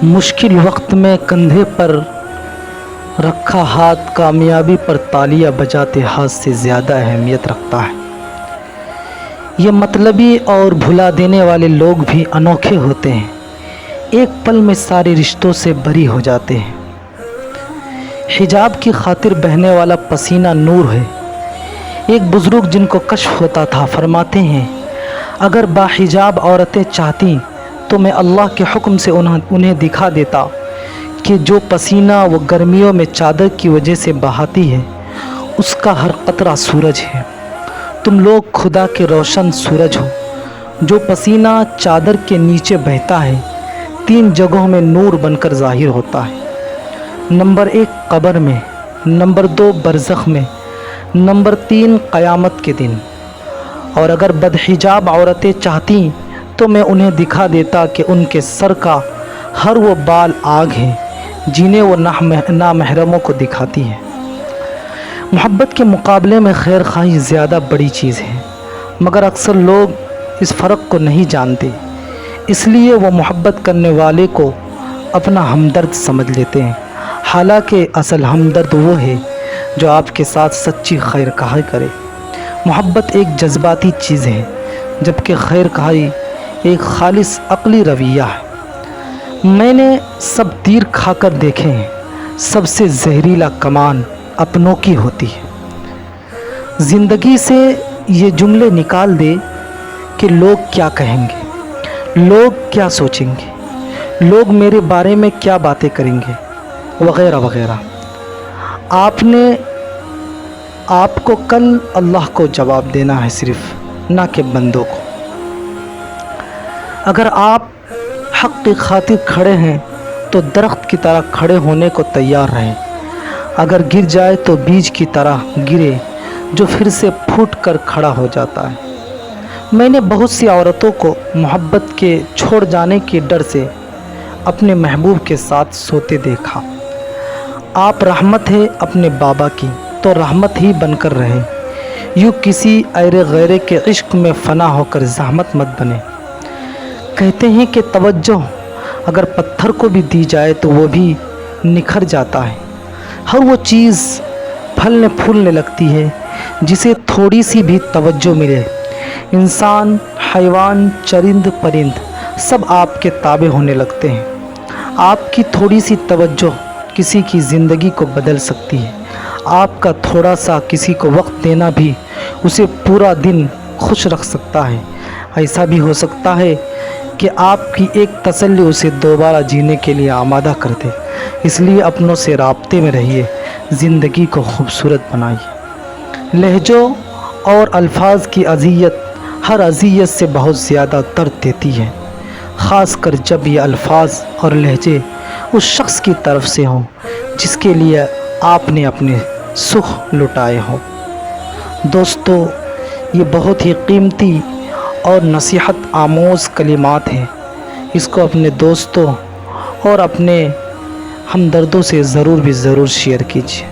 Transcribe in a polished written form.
مشکل وقت میں کندھے پر رکھا ہاتھ کامیابی پر تالیاں بجاتے ہاتھ سے زیادہ اہمیت رکھتا ہے۔ یہ مطلبی اور بھلا دینے والے لوگ بھی انوکھے ہوتے ہیں، ایک پل میں سارے رشتوں سے بری ہو جاتے ہیں۔ حجاب کی خاطر بہنے والا پسینہ نور ہے۔ ایک بزرگ جن کو کشف ہوتا تھا فرماتے ہیں، اگر باحجاب عورتیں چاہتیں تو میں اللہ کے حکم سے انہیں دکھا دیتا کہ جو پسینہ وہ گرمیوں میں چادر کی وجہ سے بہاتی ہے اس کا ہر قطرہ سورج ہے۔ تم لوگ خدا کے روشن سورج ہو، جو پسینہ چادر کے نیچے بہتا ہے 3 جگہوں میں نور بن کر ظاہر ہوتا ہے۔ نمبر 1 قبر میں، نمبر 2 برزخ میں، نمبر 3 قیامت کے دن۔ اور اگر بدحجاب عورتیں چاہتیں تو میں انہیں دکھا دیتا کہ ان کے سر کا ہر وہ بال آگ ہے جنہیں وہ نامحرموں کو دکھاتی ہیں۔ محبت کے مقابلے میں خیر خواہی زیادہ بڑی چیز ہے، مگر اکثر لوگ اس فرق کو نہیں جانتے، اس لیے وہ محبت کرنے والے کو اپنا ہمدرد سمجھ لیتے ہیں، حالانکہ اصل ہمدرد وہ ہے جو آپ کے ساتھ سچی خیر خواہی کرے۔ محبت ایک جذباتی چیز ہے، جبکہ خیر خواہی ایک خالص عقلی رویہ ہے۔ میں نے سب تیر کھا کر دیکھے ہیں، سب سے زہریلا کمان اپنوں کی ہوتی ہے۔ زندگی سے یہ جملے نکال دے کہ لوگ کیا کہیں گے، لوگ کیا سوچیں گے، لوگ میرے بارے میں کیا باتیں کریں گے، وغیرہ وغیرہ۔ آپ کو کل اللہ کو جواب دینا ہے، صرف نہ کہ بندوں کو۔ اگر آپ حق کی خاطر کھڑے ہیں تو درخت کی طرح کھڑے ہونے کو تیار رہیں، اگر گر جائے تو بیج کی طرح گرے جو پھر سے پھوٹ کر کھڑا ہو جاتا ہے۔ میں نے بہت سی عورتوں کو محبت کے چھوڑ جانے کے ڈر سے اپنے محبوب کے ساتھ سوتے دیکھا۔ آپ رحمت ہے اپنے بابا کی تو رحمت ہی بن کر رہیں، یوں کسی ایرے غیرے کے عشق میں فنا ہو کر زحمت مت بنے۔ کہتے ہیں کہ توجہ اگر پتھر کو بھی دی جائے تو وہ بھی نکھر جاتا ہے۔ ہر وہ چیز پھلنے پھولنے لگتی ہے جسے تھوڑی سی بھی توجہ ملے۔ انسان، حیوان، چرند پرند سب آپ کے تابع ہونے لگتے ہیں۔ آپ کی تھوڑی سی توجہ کسی کی زندگی کو بدل سکتی ہے۔ آپ کا تھوڑا سا کسی کو وقت دینا بھی اسے پورا دن خوش رکھ سکتا ہے۔ ایسا بھی ہو سکتا ہے کہ آپ کی ایک تسلی اسے دوبارہ جینے کے لیے آمادہ کر دے۔ اس لیے اپنوں سے رابطے میں رہیے، زندگی کو خوبصورت بنائیے۔ لہجوں اور الفاظ کی اذیت ہر اذیت سے بہت زیادہ درد دیتی ہے، خاص کر جب یہ الفاظ اور لہجے اس شخص کی طرف سے ہوں جس کے لیے آپ نے اپنے سکھ لٹائے ہوں۔ دوستو، یہ بہت ہی قیمتی اور نصیحت آموز کلمات ہیں، اس کو اپنے دوستوں اور اپنے ہمدردوں سے ضرور شیئر کیجیے۔